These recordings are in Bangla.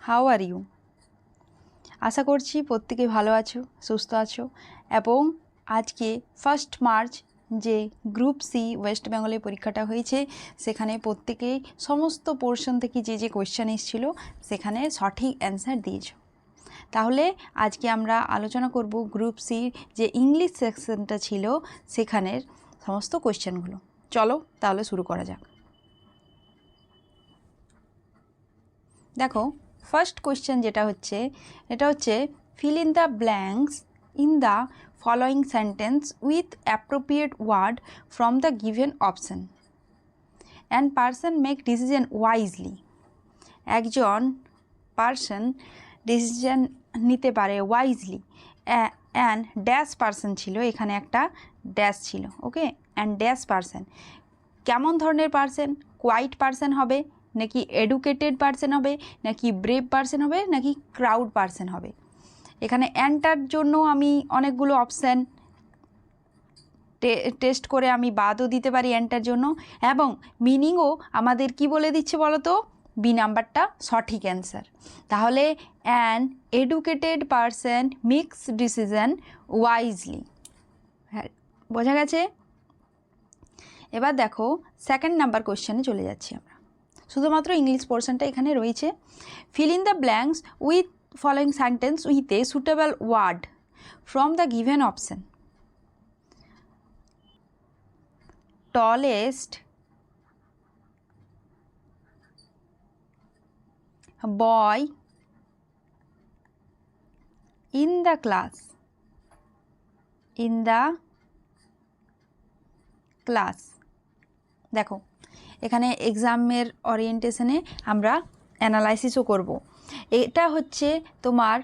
How are you? আশা করছি প্রত্যেকে ভালো আছো, সুস্থ আছো এবং আজকে 1 মার্চ যে গ্রুপ সি ওয়েস্ট বেঙ্গলের পরীক্ষাটা হয়েছে সেখানে প্রত্যেকেই সমস্ত পোর্শন থেকে যে কোয়েশ্চেন এসেছিল সেখানে সঠিক অ্যান্সার দিয়েছো। তাহলে আজকে আমরা আলোচনা করব গ্রুপ সি যে ইংলিশ সেকশনটা ছিল সেখানের সমস্ত কোয়েশ্চেনগুলো। চলো তাহলে শুরু করা যাক। দেখো, ফার্স্ট কোয়েশ্চেন যেটা হচ্ছে এটা হচ্ছে fill in the blanks in the following sentence with appropriate word from the given option and person make decision wisely. একজন পারসন ডিসিশন নিতে পারে ওয়াইজলি অ্যান্ড ড্যাশ পারসন ছিল, এখানে একটা ড্যাশ ছিল, ওকে। অ্যান্ড ড্যাশ পারসন কেমন ধরনের পারসন? কোয়াইট পারসন হবে নাকি এডুকেটেড পারসন হবে নাকি ব্রেভ পারসন হবে নাকি ক্রাউড পারসন হবে? এখানে অ্যান্টার জন্য আমি অনেকগুলো অপশান টেস্ট করে আমি বাদও দিতে পারি অ্যান্টার জন্য, এবং মিনিংও আমাদের কি বলে দিচ্ছে বলো তো? বি নাম্বারটা সঠিক অ্যান্সার। তাহলে an educated person makes decision wisely. হ্যাঁ, বোঝা গেছে? এবার দেখো সেকেন্ড নাম্বার কোয়েশ্চেনে চলে যাচ্ছি আমরা। শুধুমাত্র ইংলিশ পোর্শনটা এখানে রয়েছে। Fill in the blanks with following sentence with a suitable word from the given option. Tallest boy in the class. In the class. দেখো এখানে এক্সামের ওরিয়েন্টেশনে আমরা অ্যানালাইসিসও করব। এটা হচ্ছে তোমার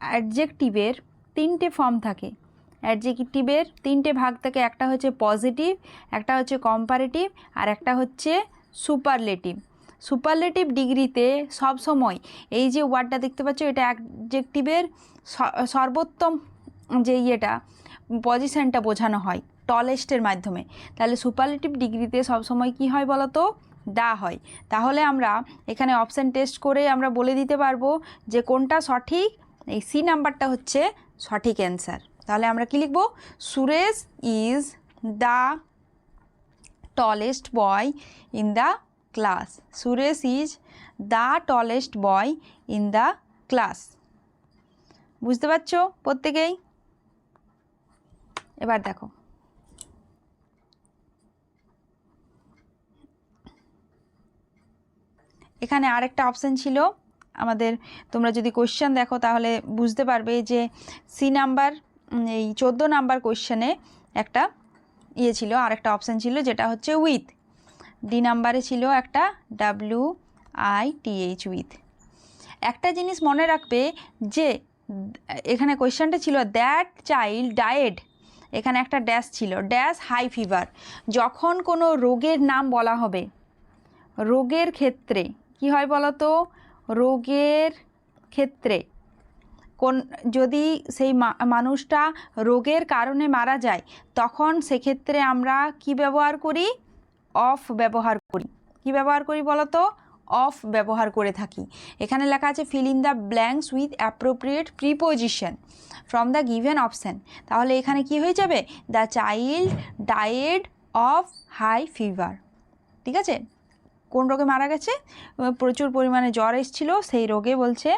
অ্যাডজেক্টিভের 3টে ফর্ম থাকে। অ্যাডজেক্টিভের 3টে ভাগ থাকে, একটা হচ্ছে পজিটিভ, একটা হচ্ছে কম্পারেটিভ, আর একটা হচ্ছে সুপারলেটিভ। সুপারলেটিভ ডিগ্রিতে সব সময় এই যে ওয়ার্ডটা দেখতে পাচ্ছ এটা অ্যাডজেক্টিভের সর্বোত্তম যে পজিশনটা বোঝানো হয় টলেস্টের মাধ্যমে। তাহলে সুপারলেটিভ ডিগ্রিতে সবসময় কি হয় বলো তো? দা হয়। তাহলে আমরা এখানে অপশান টেস্ট করে আমরা বলে দিতে পারবো যে কোনটা সঠিক। এই সি নাম্বারটা হচ্ছে সঠিক অ্যান্সার। তাহলে আমরা কি লিখব? Suresh is the tallest boy in the class. Suresh is the tallest boy in the class. বুঝতে পারছো প্রত্যেকেই? এবার দেখো এখানে আরেকটা অপশান ছিল আমাদের। তোমরা যদি কোয়েশ্চেন দেখো তাহলে বুঝতে পারবে যে সি নাম্বার এই 14 নাম্বার কোয়েশ্চেনে একটা ছিল, আরেকটা অপশান ছিল যেটা হচ্ছে উইথ। ডি নাম্বারে ছিল একটা WITH উইথ। একটা জিনিস মনে রাখবে যে এখানে কোয়েশ্চেনটা ছিল দ্যাট চাইল্ড ডায়েড, এখানে একটা ড্যাশ ছিল, ড্যাশ হাই ফিভার। যখন কোনো রোগের নাম বলা হবে, রোগের ক্ষেত্রে কি হয় বলো তো? রোগের ক্ষেত্রে যদি সেই মানুষটা রোগের কারণে মারা যায় তখন সেক্ষেত্রে আমরা কি ব্যবহার করি? অফ ব্যবহার করি। কি ব্যবহার করি বলো তো? অফ ব্যবহার করে থাকি। এখানে লেখা আছে fill in the blanks with appropriate preposition from the given option. তাহলে এখানে কি হয়ে যাবে? The child died of high fever. ঠিক আছে? কোন রোগে মারা গেছে? প্রচুর পরিমাণে জ্বর এসেছিল, সেই রোগে বলছে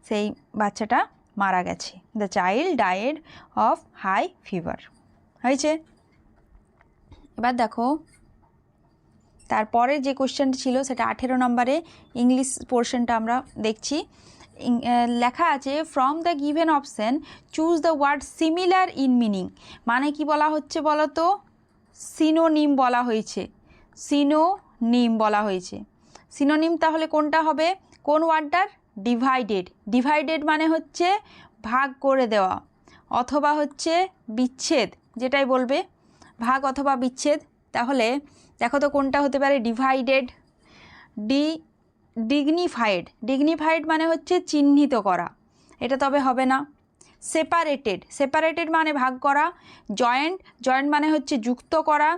সেই বাচ্চাটা মারা গেছে। The child died of high fever. হয়েছে? এবার দেখো তারপরে যে কোশ্চেনটি ছিল সেটা 18 নম্বরে ইংলিশ পোর্শনটা আমরা দেখছি। লেখা আছে from the given option choose the word similar in meaning. মানে কি বলা হচ্ছে বলো তো? সিনোনিম বলা হয়েছে। সিনোনিম বলা হয়েছে। সিনোনিম তাহলে কোনটা হবে? কোন ওয়ার্ডটার? ডিভাইডেড। ডিভাইডেড মানে হচ্ছে ভাগ করে দেওয়া, অথবা হচ্ছে বিচ্ছেদ, যেটাই বলবে ভাগ অথবা বিচ্ছেদ। তাহলে দেখো তো কোনটা হতে পারে? ডিভাইডেড। ডিগনিফাইড। ডিগনিফাইড মানে হচ্ছে চিহ্নিত করা, এটা তবে হবে না। সেপারেটেড। সেপারেটেড মানে ভাগ করা। জয়েন্ট। জয়েন্ট মানে হচ্ছে যুক্ত করা।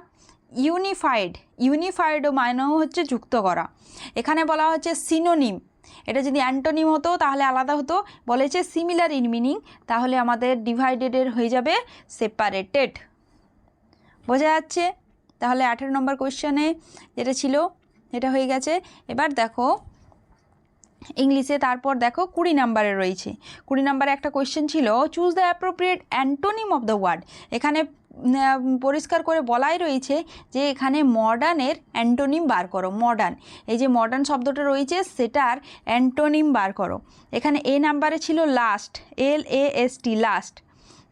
ইউনিফাইড। ইউনিফাইডও মানেও হচ্ছে যুক্ত করা। এখানে বলা হচ্ছে সিনোনিম। এটা যদি অ্যান্টোনিম হতো তাহলে আলাদা হতো, বলেছে সিমিলার ইন মিনিং, তাহলে আমাদের ডিভাইডেডের হয়ে যাবে সেপারেটেড। বোঝা যাচ্ছে? তাহলে 18 নম্বর কোয়েশ্চেনে যেটা ছিল এটা হয়ে গেছে। এবার দেখো ইংলিশে, তারপর দেখো 20 নাম্বারে রয়েছে। 20 নাম্বারে একটা কোয়েশ্চেন ছিল choose the appropriate antonym of the word. এখানে পরিষ্কার করে বলাই রয়েছে যে এখানে মডার্নের অ্যান্টোনিম বার করো। মডার্ন, এই যে মডার্ন শব্দটা রয়েছে সেটার অ্যান্টোনিম বার করো। এখানে এ নাম্বারে ছিল লাস্ট, LAST লাস্ট।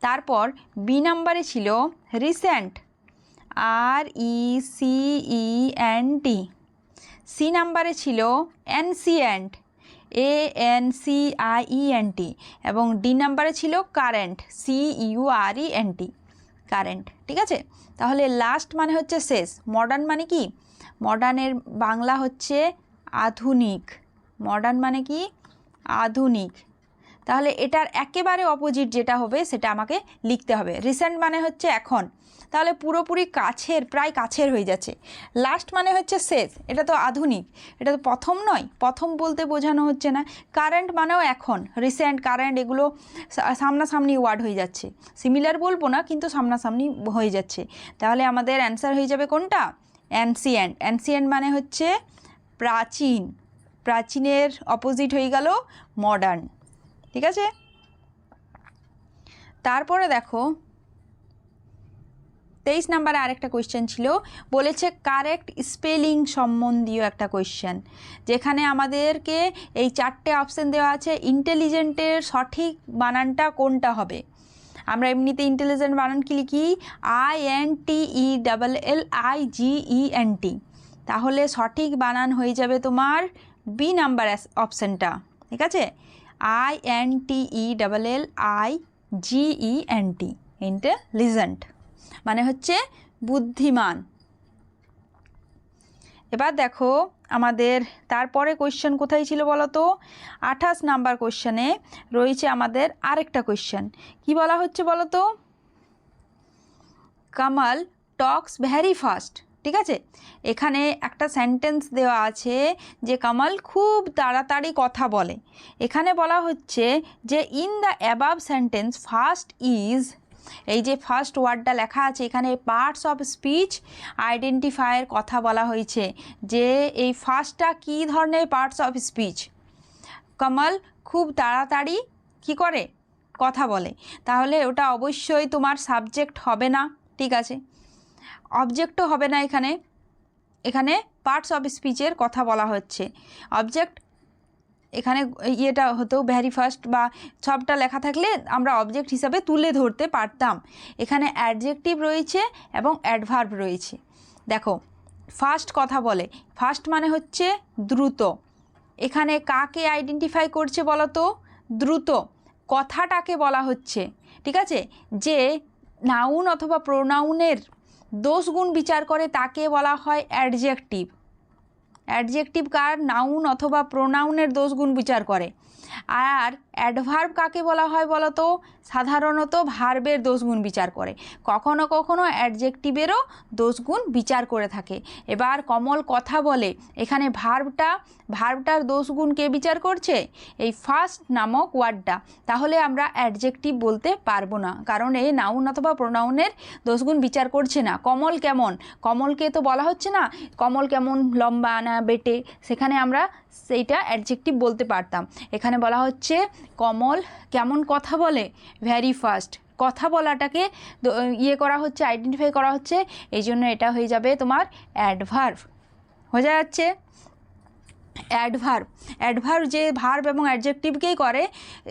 তারপর বি নাম্বারে ছিল রিসেন্ট, RECENT। সি নাম্বারে ছিল অ্যানসিয়েন্ট, ANCIENT। এবং ডি নাম্বারে ছিল কারেন্ট, CURENT, কারেন্ট। ঠিক আছে, তাহলে লাস্ট মানে হচ্ছে শেষ, মডার্ন মানে কি, মডার্নের বাংলা হচ্ছে আধুনিক। মডার্ন মানে কি, আধুনিক। তাহলে এটার একেবারে অপোজিট যেটা হবে সেটা আমাকে লিখতে হবে। রিসেন্ট মানে হচ্ছে এখন, তাহলে পুরোপুরি কাছের, প্রায় কাছের হয়ে যাচ্ছে। লাস্ট মানে হচ্ছে শেষ, এটা তো আধুনিক, এটা তো প্রথম নয়, প্রথম বলতে বোঝানো হচ্ছে না। কারেন্ট মানেও এখন, রিসেন্ট, কারেন্ট এগুলো সামনাসামনি ওয়ার্ড হয়ে যাচ্ছে। সিমিলার বলবো না, কিন্তু সামনাসামনি হয়ে যাচ্ছে। তাহলে আমাদের অ্যান্সার হয়ে যাবে কোনটা, অ্যানসিয়েন্ট। অ্যানসিয়েন্ট মানে হচ্ছে প্রাচীন, প্রাচীনের অপোজিট হয়ে গেল মডার্ন। ঠিক আছে, তারপরে দেখো 23 নাম্বারে আরেকটা কোয়েশ্চেন ছিল, বলেছে কারেক্ট স্পেলিং সম্বন্ধীয় একটা কোয়েশ্চেন, যেখানে আমাদেরকে এই 4টে অপশান দেওয়া আছে। ইন্টেলিজেন্টের সঠিক বানানটা কোনটা হবে? আমরা এমনিতে ইন্টেলিজেন্ট বানান কি লিখি, INTELLIGENT। তাহলে সঠিক বানান হয়ে যাবে তোমার বি নাম্বার অপশানটা। ঠিক আছে, INTELLIGENT, ইন্টেলিজেন্ট মানে হচ্ছে বুদ্ধিমান। এবার দেখো আমাদের তারপরে কোয়েশ্চেন কোথায় ছিল বলো তো, 28 নাম্বার কোয়েশ্চেনে রয়েছে আমাদের আরেকটা কোয়েশ্চেন। কি বলা হচ্ছে বলো তো, কামাল টক্স ভ্যারি ফাস্ট। ঠিক আছে, এখানে একটা সেন্টেন্স দেওয়া আছে যে কামাল খুব তাড়াতাড়ি কথা বলে। এখানে বলা হচ্ছে যে in the above sentence first is, এই যে ফার্স্ট ওয়ার্ডটা লেখা আছে এখানে পার্টস অফ স্পিচ আইডেন্টিফায়ার কথা বলা হয়েছে, যে এই ফার্স্টটা কী ধরনের পার্টস অফ স্পিচ। কামাল খুব তাড়াতাড়ি কি করে, কথা বলে, তাহলে ওটা অবশ্যই তোমার সাবজেক্ট হবে না। ঠিক আছে, অবজেক্টও হবে না। এখানে এখানে পার্টস অফ স্পিচের কথা বলা হচ্ছে, অবজেক্ট এখানে ইয়েটা হতো ভ্যারি ফার্স্ট বা সবটা লেখা থাকলে আমরা অবজেক্ট হিসাবে তুলে ধরতে পারতাম। এখানে অ্যাডজেক্টিভ রয়েছে এবং অ্যাডভার্ব রয়েছে। দেখো ফার্স্ট কথা বলে, ফার্স্ট মানে হচ্ছে দ্রুত। এখানে কাকে আইডেন্টিফাই করছে বলো তো, দ্রুত কথাটাকে বলা হচ্ছে। ঠিক আছে, যে নাউন অথবা প্রোনাউনের দোষগুণ বিচার করে তাকে বলা হয় অ্যাডজেক্টিভ। অ্যাডজেক্টিভ কার, নাউন অথবা প্রোনাউনের দোষগুণ বিচার করে। আর অ্যাডভার্ব কাকে বলা হয় বলো তো, সাধারণত ভার্বের দোষগুণ বিচার করে, কখনো কখনো অ্যাডজেক্টিভেরও দোষগুণ বিচার করে থাকে। এবার কমল কথা বলে, এখানে ভার্বটার দোষগুণ কে বিচার করছে, এই ফার্স্ট নামক ওয়ার্ডটা। তাহলে আমরা অ্যাডজেক্টিভ বলতে পারবো না, কারণ এই নাউন অথবা প্রোনাউনের দোষগুণ বিচার করছে না। কমল কেমন, কমলকে তো বলা হচ্ছে না কমল কেমন লম্বা না বেটে, সেখানে আমরা সেইটা অ্যাডজেক্টিভ বলতে পারতাম। এখানে বলা হচ্ছে কমল কেমন কথা বলে, ভ্যারি ফাস্ট, কথা বলাটাকে করা হচ্ছে, আইডেন্টিফাই করা হচ্ছে, এই জন্য এটা হয়ে যাবে তোমার অ্যাডভার্ব। হয়ে যাচ্ছে অ্যাডভার্ব যে ভার্ব এবং অ্যাডজেক্টিভকেই করে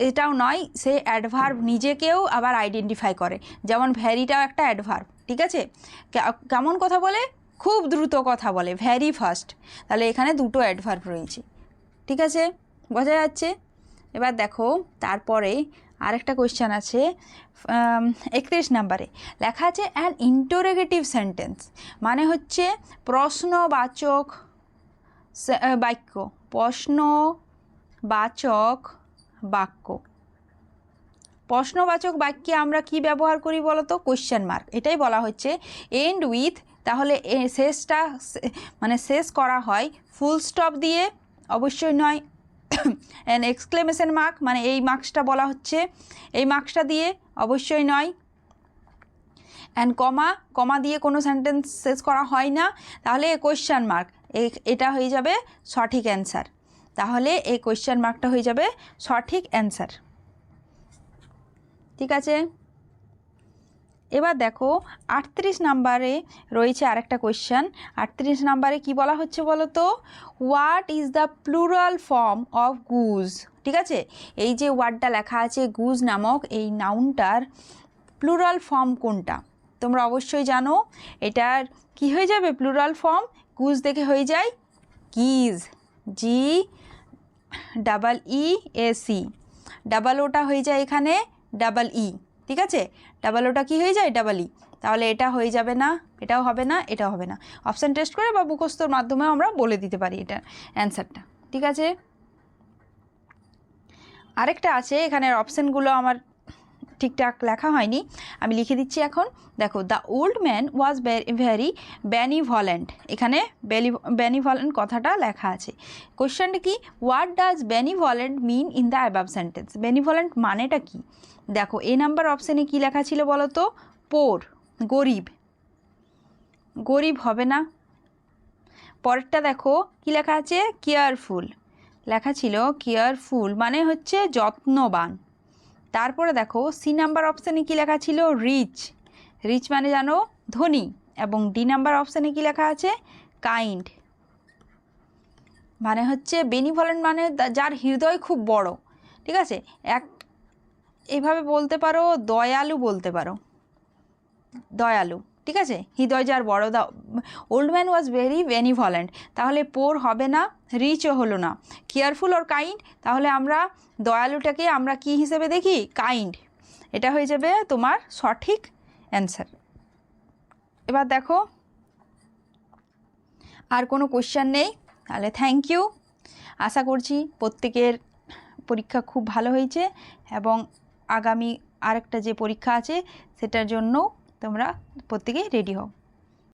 এটাও নয়, সে অ্যাডভার্ব নিজেকেও আবার আইডেন্টিফাই করে। যেমন ভ্যারিটাও একটা অ্যাডভার্ব। ঠিক আছে, কেমন কথা বলে, খুব দ্রুত কথা বলে, ভ্যারি ফাস্ট। তাহলে এখানে দুটো অ্যাডভার্ব রয়েছে। ঠিক আছে, বোঝা যাচ্ছে। এবার দেখো তারপরে আরেকটা কোয়েশ্চেন আছে 31 নাম্বারে লেখা আছে অ্যান ইন্টারোগেটিভ সেন্টেন্স, মানে হচ্ছে প্রশ্নবাচক বাক্য। প্রশ্নবাচক বাক্য, প্রশ্নবাচক বাক্যে আমরা কি ব্যবহার করি বলো তো, কোয়েশ্চেন মার্ক। এটাই বলা হচ্ছে এন্ড উইথ, তাহলে শেষটা মানে শেষ করা হয় ফুল স্টপ দিয়ে, অবশ্যই নয়, অ্যান এক্সক্লেমেশন মার্ক, মানে এই মার্কসটা বলা হচ্ছে, এই মার্কসটা দিয়ে অবশ্যই নয়। অ্যান্ড কমা, কমা দিয়ে কোনো সেন্টেন্স শেষ করা হয় না, তাহলে কোয়েশ্চান মার্ক, এটা হয়ে যাবে সঠিক অ্যান্সার। তাহলে এই কোয়েশ্চান মার্কটা হয়ে যাবে সঠিক অ্যান্সার। ঠিক আছে, এবার দেখো 38 নাম্বারে রয়েছে আরেকটা কোয়েশ্চান। 38 নাম্বারে কি বলা হচ্ছে বলো তো, what is the plural form of goose. ঠিক আছে, এই যে ওয়ার্ডটা লেখা আছে গুজ নামক এই নাউনটার প্লুরাল ফর্ম কোনটা? তোমরা অবশ্যই জানো এটার কি হয়ে যাবে প্লুরাল ফর্ম, গুজ দেখে হয়ে যায় গিজ, GEEAC, ডাবল ওটা হয়ে যায় এখানে ডাবল ই। ঠিক আছে, ডাবল ওটা কী হয়ে যায় ডাবল ই, তাহলে এটা হয়ে যাবে না, এটাও হবে না, এটাও হবে না। অপশান টেস্ট করে বা মুখস্থর মাধ্যমেও আমরা বলে দিতে পারি এটা অ্যান্সারটা। ঠিক আছে, আরেকটা আছে, এখানের অপশানগুলো আমার ঠিকঠাক লেখা হয়নি, আমি লিখে দিচ্ছি এখন। দেখো, the old man was very benevolent, এখানে বেনিভলেন্ট কথাটা লেখা আছে। কোয়েশ্চেনটা কি, what does benevolent mean in the above sentence. Benevolent মানেটা কি? দেখো এ নাম্বার অপশানে কি লেখা ছিল বলো তো, পোর, গরিব, গরিব হবে না। পরেরটা দেখো কি লেখা আছে, কেয়ারফুল, লেখা ছিল কেয়ারফুল মানে হচ্ছে যত্নবান। তারপরে দেখো সি নাম্বার অপশানে কী লেখা ছিল, রিচ, রিচ মানে জানো ধনী। এবং ডি নাম্বার অপশানে কী লেখা আছে, কাইন্ড, মানে হচ্ছে বেনিভলেন্ট মানে যার হৃদয় খুব বড়। ঠিক আছে, এইভাবে বলতে পারো, দয়ালু বলতে পারো, দয়ালু। ঠিক আছে, হৃদয় যার বড়। The old man was very benevolent, তাহলে পোর হবে না, রিচও হলো না। কেয়ারফুল আর কাইন্ড, তাহলে আমরা দয়ালুটাকে আমরা কি হিসেবে দেখি, কাইন্ড। এটা হয়ে যাবে তোমার সঠিক অ্যান্সার। এবার দেখো আর কোনো কোশ্চেন নেই, তাহলে থ্যাংক ইউ। আশা করছি প্রত্যেকের পরীক্ষা খুব ভালো হয়েছে এবং আগামী আরেকটা যে পরীক্ষা আছে সেটার জন্য তোমরা প্রত্যেকেই রেডি হও।